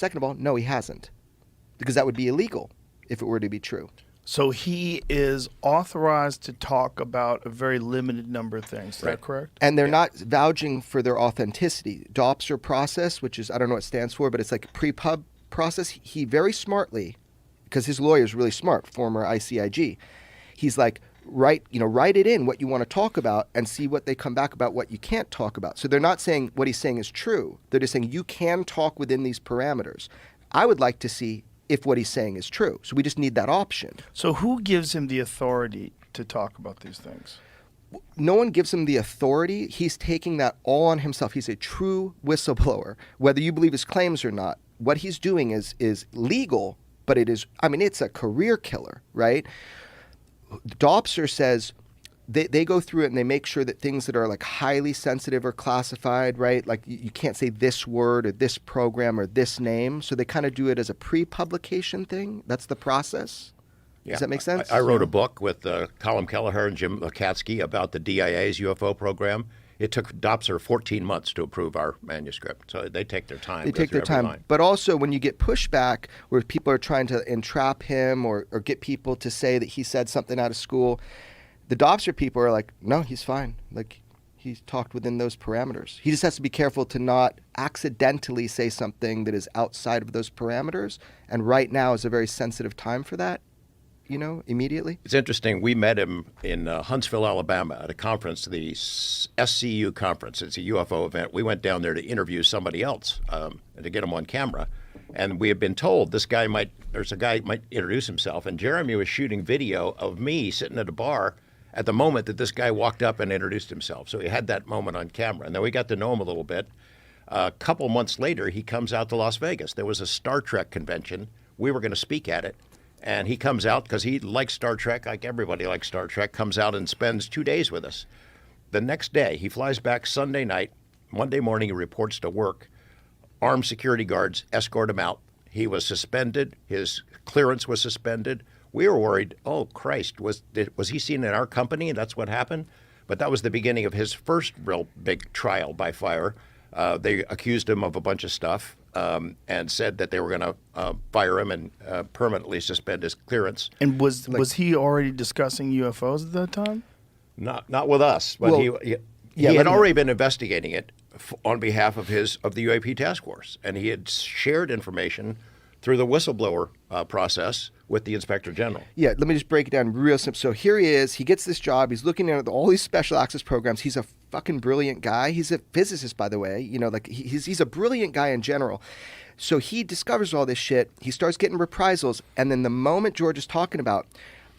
Second of all, no, he hasn't, because that would be illegal if it were to be true. So he is authorized to talk about a very limited number of things. Is that correct? And they're not vouching for their authenticity. Doppser process, which is, I don't know what it stands for, but it's like a pre-pub process. He very smartly, because his lawyer is really smart, former ICIG, he's like, write it in what you want to talk about and see what they come back about what you can't talk about. So they're not saying what he's saying is true. They're just saying you can talk within these parameters. I would like to see if what he's saying is true. So we just need that option. So who gives him the authority to talk about these things? No one gives him the authority. He's taking that all on himself. He's a true whistleblower, whether you believe his claims or not. What he's doing is legal, but it's a career killer, right? Doppser says they go through it and they make sure that things that are like highly sensitive are classified, right? Like you can't say this word or this program or this name. So they kind of do it as a pre-publication thing. That's the process. Yeah. Does that make sense? I wrote a book with Colin Kelleher and Jim Lakatsky about the DIA's UFO program. It took Doppser 14 months to approve our manuscript. So they take their time. They take their time. Line. But also when you get pushback where people are trying to entrap him or get people to say that he said something out of school, the Doppser people are like, no, he's fine. Like, he's talked within those parameters. He just has to be careful to not accidentally say something that is outside of those parameters. And right now is a very sensitive time for that, immediately. It's interesting. We met him in Huntsville, Alabama at a conference, the SCU conference. It's a UFO event. We went down there to interview somebody else and to get him on camera. And we had been told there's a guy might introduce himself. And Jeremy was shooting video of me sitting at a bar at the moment that this guy walked up and introduced himself. So he had that moment on camera. And then we got to know him a little bit. A couple months later, he comes out to Las Vegas. There was a Star Trek convention. We were going to speak at it. And he comes out because he likes Star Trek, like everybody likes Star Trek, comes out and spends 2 days with us. The next day, he flies back Sunday night. Monday morning, he reports to work. Armed security guards escort him out. He was suspended. His clearance was suspended. We were worried, oh, Christ, was he seen in our company and that's what happened? But that was the beginning of his first real big trial by fire. They accused him of a bunch of stuff and said that they were going to fire him and permanently suspend his clearance. And was he already discussing UFOs at that time? Not with us, but he had already been investigating it on behalf of the UAP task force, and he had shared information through the whistleblower process with the Inspector General. Yeah, let me just break it down real simple. So here he is. He gets this job. He's looking at all these special access programs. He's a fucking brilliant guy. He's a physicist, by the way. He's a brilliant guy in general. So he discovers all this shit. He starts getting reprisals. And then the moment George is talking about,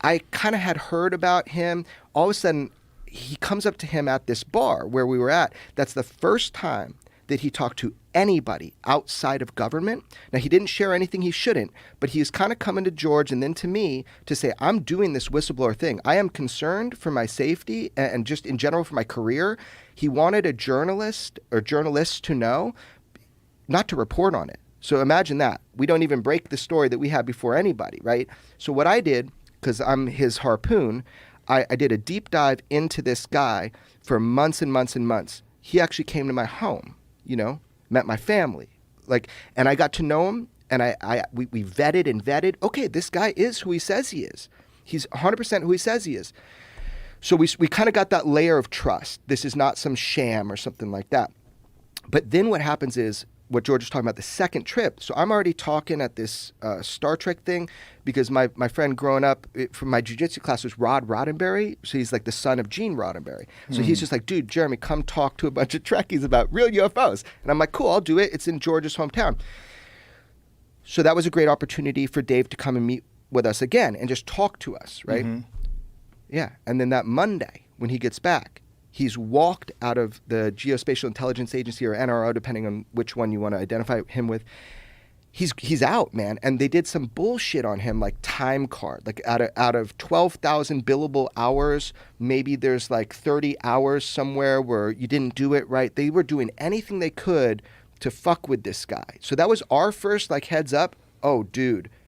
I kind of had heard about him. All of a sudden, he comes up to him at this bar where we were at. That's the first time that he talked to anybody outside of government. Now, he didn't share anything he shouldn't, but he was kind of coming to George and then to me to say, I'm doing this whistleblower thing. I am concerned for my safety and just in general for my career. He wanted a journalist or journalists to know, not to report on it. So imagine that. We don't even break the story that we had before anybody, right? So what I did, because I'm his harpoon, I did a deep dive into this guy for months and months and months. He actually came to my home, met my family, and I got to know him, and we vetted and vetted. Okay, this guy is who he says he is. He's 100% who he says he is. So we kind of got that layer of trust. This is not some sham or something like that. But then what happens is what George was talking about, the second trip. So I'm already talking at this Star Trek thing because my friend growing up from my jiu-jitsu class was Rod Roddenberry. So he's like the son of Gene Roddenberry. So he's just like, dude, Jeremy, come talk to a bunch of Trekkies about real UFOs. And I'm like, cool, I'll do it. It's in George's hometown. So that was a great opportunity for Dave to come and meet with us again and just talk to us, right? Mm-hmm. Yeah. And then that Monday when he gets back, he's walked out of the Geospatial Intelligence Agency or NRO, depending on which one you want to identify him with. He's out, man. And they did some bullshit on him, like time card. Like out of 12,000 billable hours, maybe there's like 30 hours somewhere where you didn't do it right. They were doing anything they could to fuck with this guy. So that was our first like heads up. Oh, dude,